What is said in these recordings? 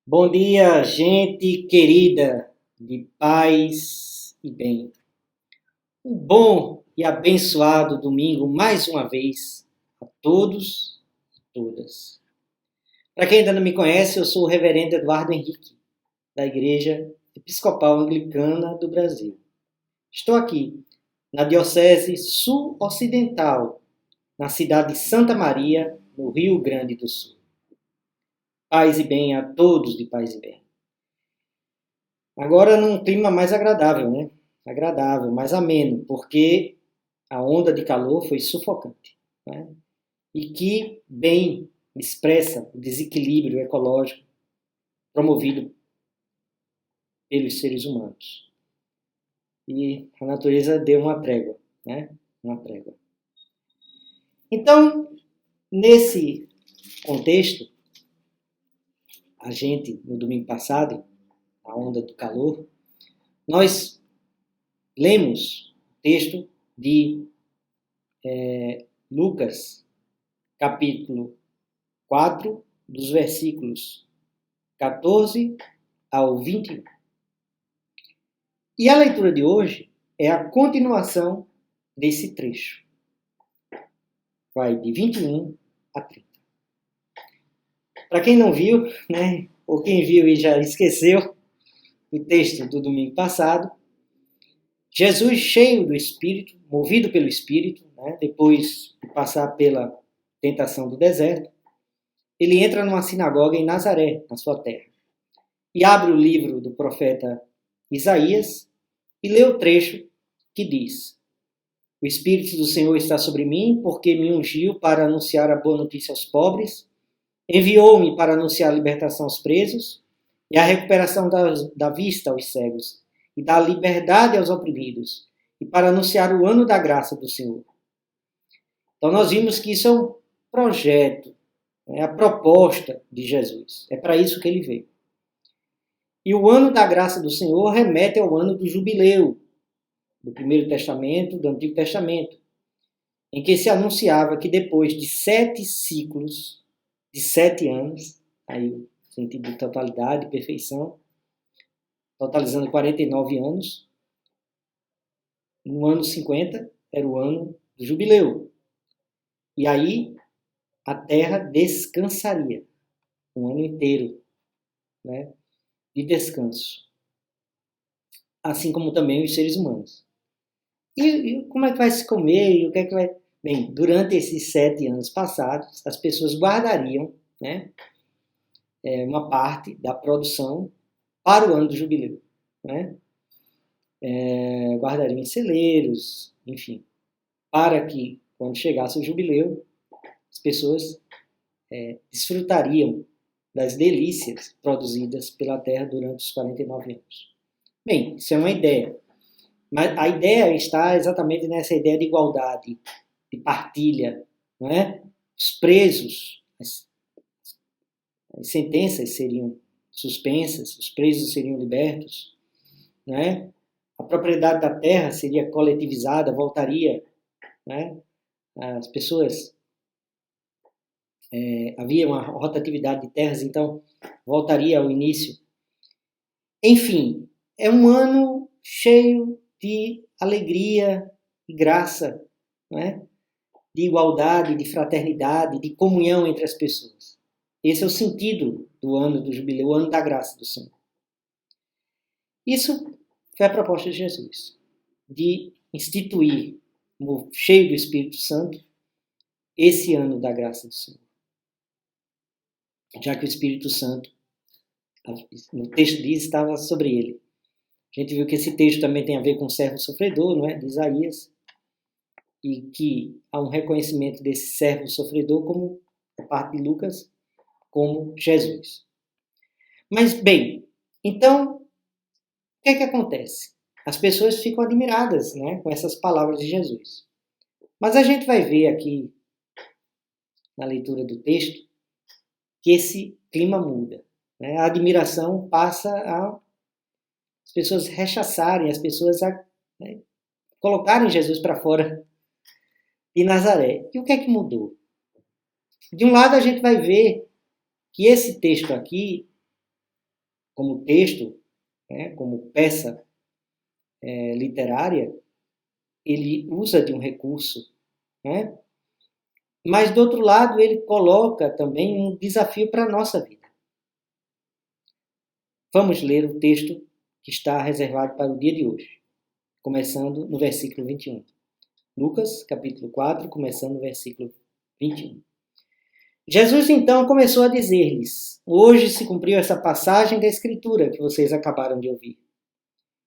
Bom dia, gente querida, de paz e bem. Um bom e abençoado domingo mais uma vez a todos e todas. Para quem ainda não me conhece, eu sou o Reverendo Eduardo Henrique, da Igreja Episcopal Anglicana do Brasil. Estou aqui na Diocese Sul-Ocidental, na cidade de Santa Maria, no Rio Grande do Sul. Paz e bem a todos de paz e bem. Agora num clima mais agradável, né? Agradável, mais ameno, porque a onda de calor foi sufocante, né? E que bem expressa o desequilíbrio ecológico promovido pelos seres humanos. E a natureza deu uma trégua, né? Uma trégua. Então, nesse contexto, a gente, no domingo passado, a onda do calor, nós lemos o texto de Lucas, capítulo 4, dos versículos 14 ao 21. E a leitura de hoje é a continuação desse trecho. Vai de 21 a 30. Para quem não viu, né, ou quem viu e já esqueceu o texto do domingo passado, Jesus, cheio do Espírito, movido pelo Espírito, né, depois de passar pela tentação do deserto, ele entra numa sinagoga em Nazaré, na sua terra, e abre o livro do profeta Isaías e lê o trecho que diz: O Espírito do Senhor está sobre mim, porque me ungiu para anunciar a boa notícia aos pobres, enviou-me para anunciar a libertação aos presos e a recuperação da vista aos cegos e da liberdade aos oprimidos, e para anunciar o ano da graça do Senhor. Então nós vimos que isso é um projeto, é a proposta de Jesus. É para isso que ele veio. E o ano da graça do Senhor remete ao ano do jubileu, do Primeiro Testamento, do Antigo Testamento, em que se anunciava que depois de 7 ciclos, de 7 anos, aí o sentido de totalidade, perfeição, totalizando 49 anos, no ano 50 era o ano do jubileu. E aí a terra descansaria, um ano inteiro, né, de descanso. Assim como também os seres humanos. E como é que vai se comer? E o que é que vai... Bem, durante esses 7 anos passados, as pessoas guardariam, né, uma parte da produção para o ano do jubileu. Né? Guardariam em celeiros, enfim, para que, quando chegasse o jubileu, as pessoas desfrutariam das delícias produzidas pela terra durante os 49 anos. Bem, isso é uma ideia. Mas a ideia está exatamente nessa ideia de igualdade, de partilha, não é? Os presos, as sentenças seriam suspensas, os presos seriam libertos, não é? A propriedade da terra seria coletivizada, voltaria, né? As pessoas, havia uma rotatividade de terras, então voltaria ao início. Enfim, é um ano cheio de alegria e graça, não é? De igualdade, de fraternidade, de comunhão entre as pessoas. Esse é o sentido do ano do jubileu, o ano da graça do Senhor. Isso foi a proposta de Jesus, de instituir, cheio do Espírito Santo, esse ano da graça do Senhor. Já que o Espírito Santo, no texto diz, estava sobre ele. A gente viu que esse texto também tem a ver com o servo sofredor, não é? De Isaías, e que há um reconhecimento desse servo sofredor como a parte de Lucas, como Jesus. Mas, bem, então, o que é que acontece? As pessoas ficam admiradas, né, com essas palavras de Jesus. Mas a gente vai ver aqui, na leitura do texto, que esse clima muda. Né? A admiração passa a as pessoas rechaçarem, as pessoas a, né, colocarem Jesus para fora de Nazaré. E o que é que mudou? De um lado, a gente vai ver que esse texto aqui como texto, né, como peça literária, ele usa de um recurso, né? Mas, do outro lado, ele coloca também um desafio para a nossa vida. Vamos ler o texto que está reservado para o dia de hoje, começando no versículo 21. Lucas, capítulo 4, começando no versículo 21. Jesus então começou a dizer-lhes: hoje se cumpriu essa passagem da Escritura que vocês acabaram de ouvir.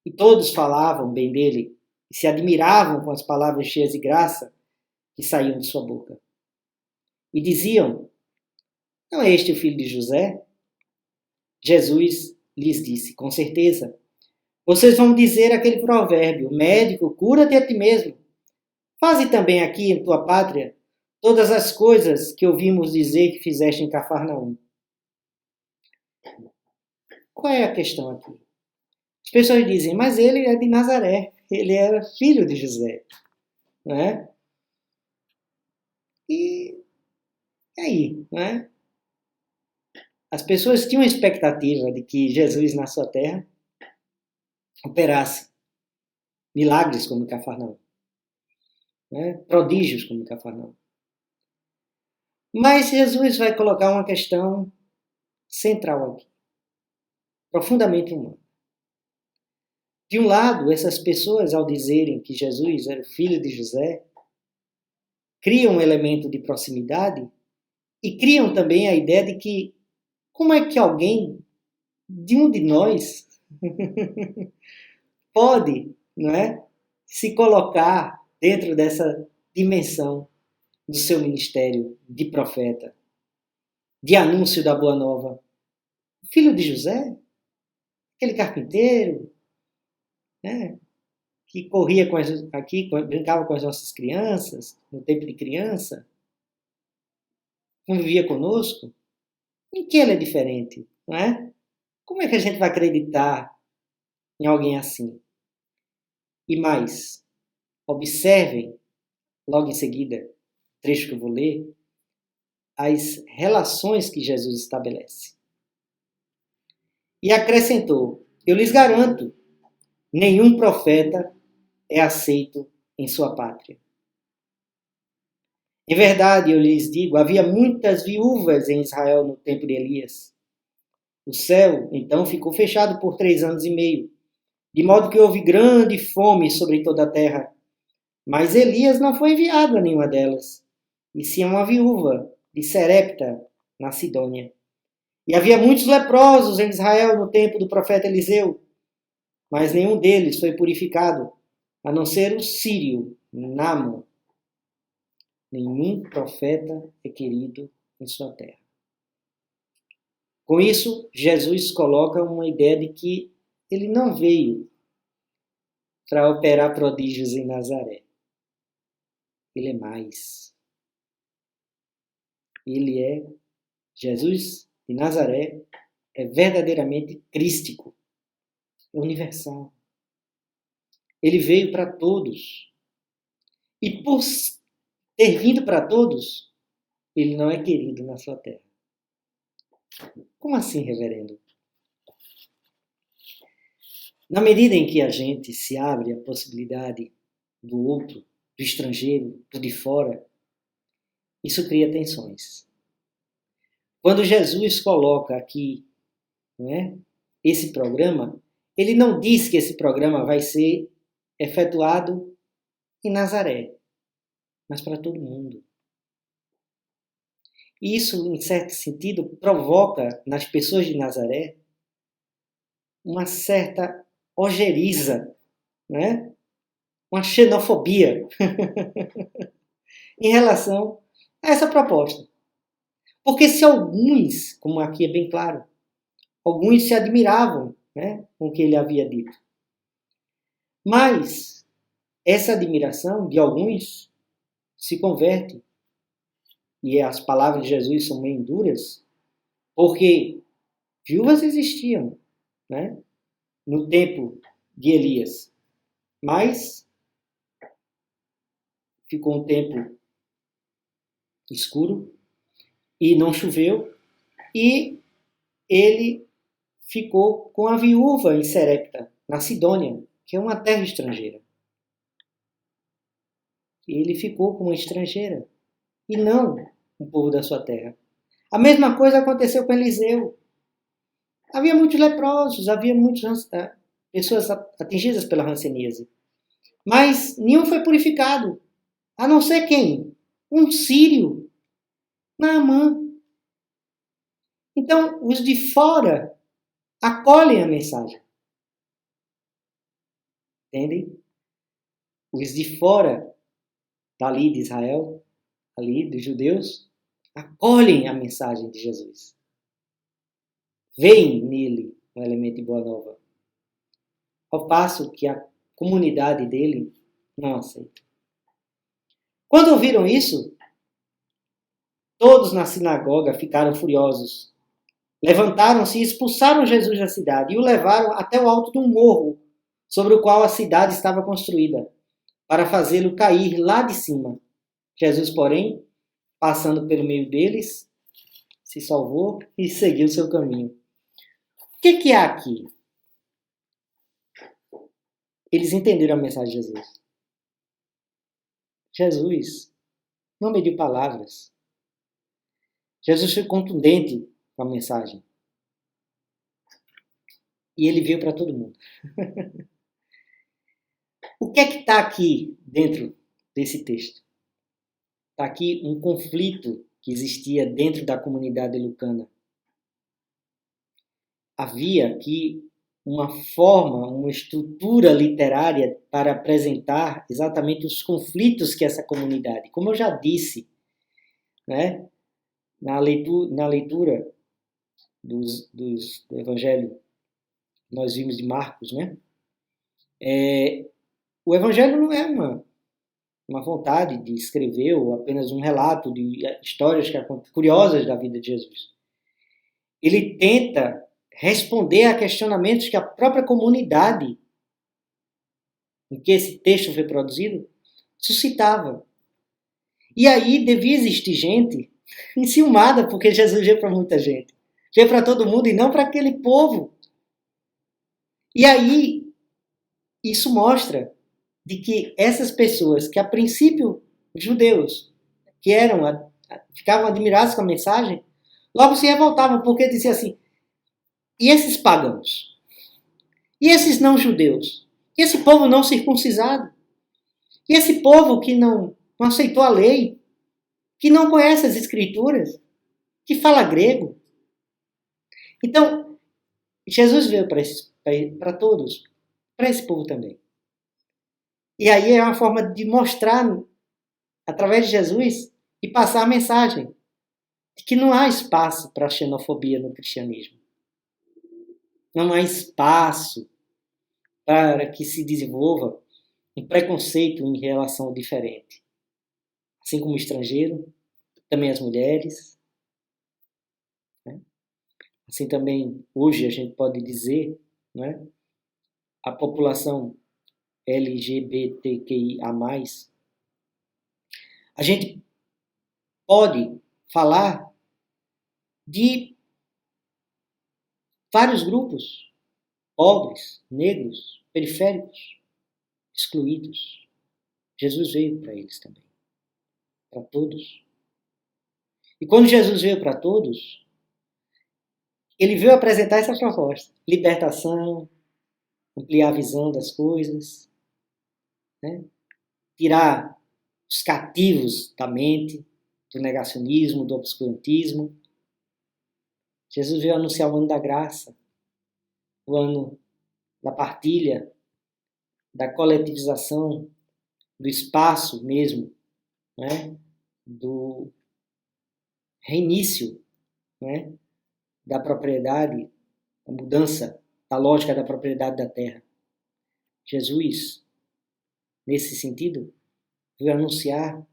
E todos falavam bem dele e se admiravam com as palavras cheias de graça que saíam de sua boca. E diziam: não é este o filho de José? Jesus lhes disse: com certeza. Vocês vão dizer aquele provérbio: médico, cura-te a ti mesmo. Faze também aqui em tua pátria todas as coisas que ouvimos dizer que fizeste em Cafarnaum. Qual é a questão aqui? As pessoas dizem: mas ele é de Nazaré, ele era filho de José. Não é? E aí, não é? As pessoas tinham a expectativa de que Jesus, na sua terra, operasse milagres como em Cafarnaum, né? Prodígios como em Cafarnaum. Mas Jesus vai colocar uma questão central aqui, profundamente humana. De um lado, essas pessoas, ao dizerem que Jesus era o filho de José, criam um elemento de proximidade e criam também a ideia de que como é que alguém de um de nós pode, não é, se colocar dentro dessa dimensão do seu ministério de profeta, de anúncio da Boa Nova? Filho de José? Aquele carpinteiro, né, que corria aqui, brincava com as nossas crianças, no tempo de criança, convivia conosco? Em que ele é diferente, não é? Como é que a gente vai acreditar em alguém assim? E mais, observem, logo em seguida, trecho que eu vou ler, as relações que Jesus estabelece. E acrescentou: eu lhes garanto, nenhum profeta é aceito em sua pátria. Em verdade, eu lhes digo, havia muitas viúvas em Israel no tempo de Elias. O céu, então, ficou fechado por 3 anos e meio, de modo que houve grande fome sobre toda a terra. Mas Elias não foi enviado a nenhuma delas, e sim a uma viúva de Serepta, na Sidônia. E havia muitos leprosos em Israel no tempo do profeta Eliseu, mas nenhum deles foi purificado, a não ser o sírio Naaman. Nenhum profeta é querido em sua terra. Com isso, Jesus coloca uma ideia de que ele não veio para operar prodígios em Nazaré. Ele é mais. Ele é Jesus de Nazaré, é verdadeiramente crístico, universal. Ele veio para todos. E por ter vindo para todos, ele não é querido na sua terra. Como assim, reverendo? Na medida em que a gente se abre à possibilidade do outro, do estrangeiro, do de fora, isso cria tensões. Quando Jesus coloca aqui, não é, esse programa, ele não diz que esse programa vai ser efetuado em Nazaré, mas para todo mundo. E isso, em certo sentido, provoca nas pessoas de Nazaré uma certa ojeriza, né? Uma xenofobia em relação a essa proposta. Porque se alguns, como aqui é bem claro, alguns se admiravam, né, com o que ele havia dito. Mas essa admiração de alguns se converte, e as palavras de Jesus são meio duras, porque viúvas existiam, né, no tempo de Elias, mas ficou um tempo escuro e não choveu, e ele ficou com a viúva em Serepta, na Sidônia, que é uma terra estrangeira. Ele ficou com uma estrangeira e não o povo da sua terra. A mesma coisa aconteceu com Eliseu. Havia muitos leprosos, havia muitas pessoas atingidas pela hanseníase. Mas nenhum foi purificado, a não ser quem? Um sírio, Naamã. Então, os de fora acolhem a mensagem. Entendem? Os de fora, dali de Israel, ali dos judeus, acolhem a mensagem de Jesus. Veem nele um elemento de boa nova. Ao passo que a comunidade dele não aceita. Quando ouviram isso, todos na sinagoga ficaram furiosos. Levantaram-se e expulsaram Jesus da cidade e o levaram até o alto de um morro sobre o qual a cidade estava construída, para fazê-lo cair lá de cima. Jesus, porém, passando pelo meio deles, se salvou e seguiu seu caminho. O que há aqui? Eles entenderam a mensagem de Jesus. Jesus não mediu palavras. Jesus foi contundente com a mensagem. E ele veio para todo mundo. O que é que está aqui dentro desse texto? Está aqui um conflito que existia dentro da comunidade lucana. Havia aqui uma forma, uma estrutura literária para apresentar exatamente os conflitos que essa comunidade, como eu já disse, né, na leitura do Evangelho, nós vimos de Marcos, né? O Evangelho não é uma vontade de escrever ou apenas um relato de histórias curiosas da vida de Jesus. Ele tenta responder a questionamentos que a própria comunidade em que esse texto foi produzido suscitava. E aí devia existir gente enciumada, porque Jesus veio para muita gente. Veio para todo mundo e não para aquele povo. E aí isso mostra de que essas pessoas que a princípio judeus, que ficavam admirados com a mensagem, logo se revoltavam, porque diziam assim: e esses pagãos? E esses não judeus? E esse povo não circuncisado? E esse povo que não aceitou a lei? Que não conhece as escrituras? Que fala grego? Então, Jesus veio para todos, para esse povo também. E aí é uma forma de mostrar, através de Jesus, e passar a mensagem de que não há espaço para a xenofobia no cristianismo. Não há espaço para que se desenvolva um preconceito em relação ao diferente. Assim como o estrangeiro, também as mulheres. Né? Assim também, hoje a gente pode dizer, né, a população LGBTQIA+. A gente pode falar de vários grupos, pobres, negros, periféricos, excluídos. Jesus veio para eles também, para todos. E quando Jesus veio para todos, ele veio apresentar essa proposta: libertação, ampliar a visão das coisas, né? Tirar os cativos da mente, do negacionismo, do obscurantismo. Jesus veio anunciar o ano da graça, o ano da partilha, da coletivização, do espaço mesmo, né? Do reinício, né? Da propriedade, da mudança da lógica da propriedade da terra. Jesus, nesse sentido, veio anunciar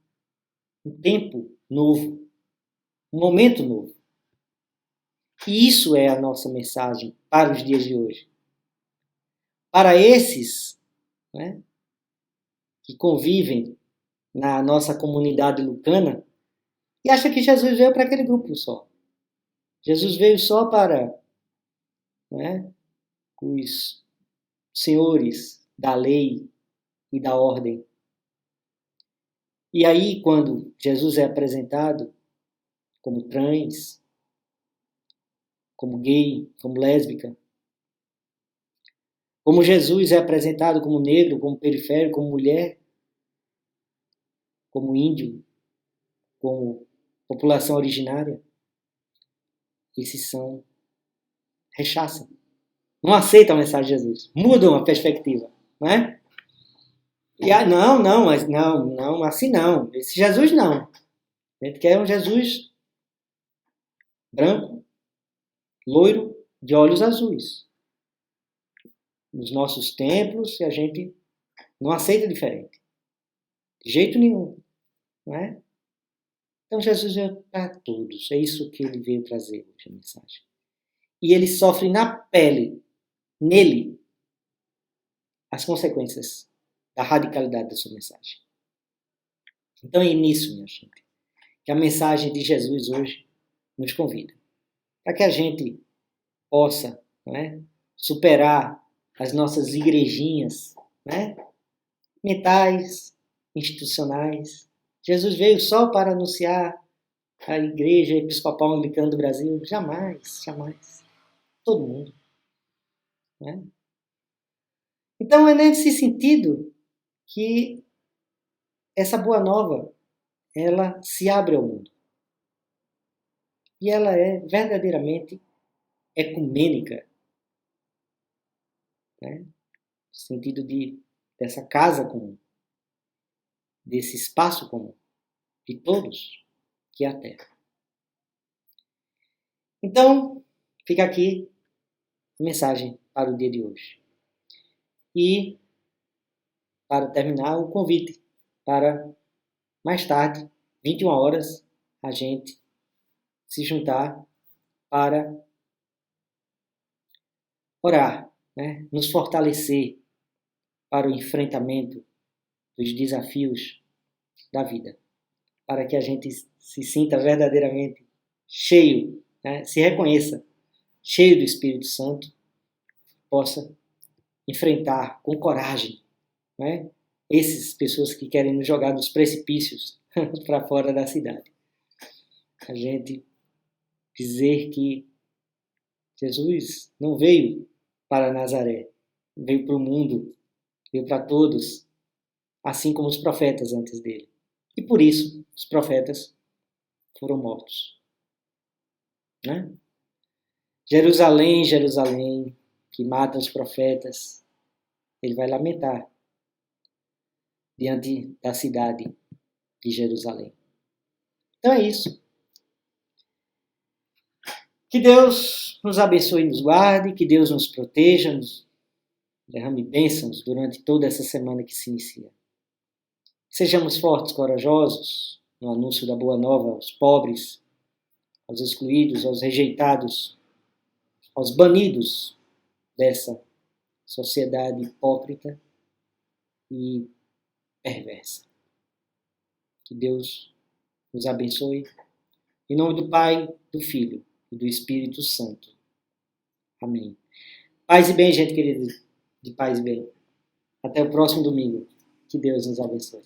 um tempo novo, um momento novo. E isso é a nossa mensagem para os dias de hoje. Para esses, né, que convivem na nossa comunidade lucana e acham que Jesus veio para aquele grupo só. Jesus veio só para né? Os senhores da lei e da ordem. E aí, quando Jesus é apresentado como trans, como gay, como lésbica, como Jesus é apresentado como negro, como periférico, como mulher, como índio, como população originária, esses rechaçam. Não aceitam a mensagem de Jesus. Mudam a perspectiva, né? E não, assim não. Esse Jesus não. A gente quer um Jesus branco, loiro, de olhos azuis. Nos nossos templos, a gente não aceita diferente. De jeito nenhum. Não é? Então Jesus é para todos. É isso que ele veio trazer hoje, a mensagem. E ele sofre na pele, nele, as consequências da radicalidade da sua mensagem. Então é nisso, minha gente, que a mensagem de Jesus hoje nos convida. Para que a gente possa, né, superar as nossas igrejinhas, né, mentais, institucionais. Jesus veio só para anunciar a Igreja Episcopal Anglicana do Brasil? Jamais, jamais. Todo mundo. Né? Então é nesse sentido que essa boa nova, ela se abre ao mundo. E ela é verdadeiramente ecumênica. Né? No sentido dessa casa comum, desse espaço comum, de todos, que é a Terra. Então, fica aqui a mensagem para o dia de hoje. E, para terminar, o convite para mais tarde, 21 horas, a gente se juntar para orar, né? Nos fortalecer para o enfrentamento dos desafios da vida, para que a gente se sinta verdadeiramente cheio, né? Se reconheça cheio do Espírito Santo, possa enfrentar com coragem, né? Essas pessoas que querem nos jogar dos precipícios para fora da cidade. A gente dizer que Jesus não veio para Nazaré, veio para o mundo, veio para todos, assim como os profetas antes dele. E por isso os profetas foram mortos. Né? Jerusalém, Jerusalém, que mata os profetas, ele vai lamentar diante da cidade de Jerusalém. Então é isso. Que Deus nos abençoe e nos guarde, que Deus nos proteja, nos derrame bênçãos durante toda essa semana que se inicia. Sejamos fortes, corajosos no anúncio da boa nova aos pobres, aos excluídos, aos rejeitados, aos banidos dessa sociedade hipócrita e perversa. Que Deus nos abençoe. Em nome do Pai, do Filho e do Espírito Santo. Amém. Paz e bem, gente querida, de paz e bem. Até o próximo domingo. Que Deus nos abençoe.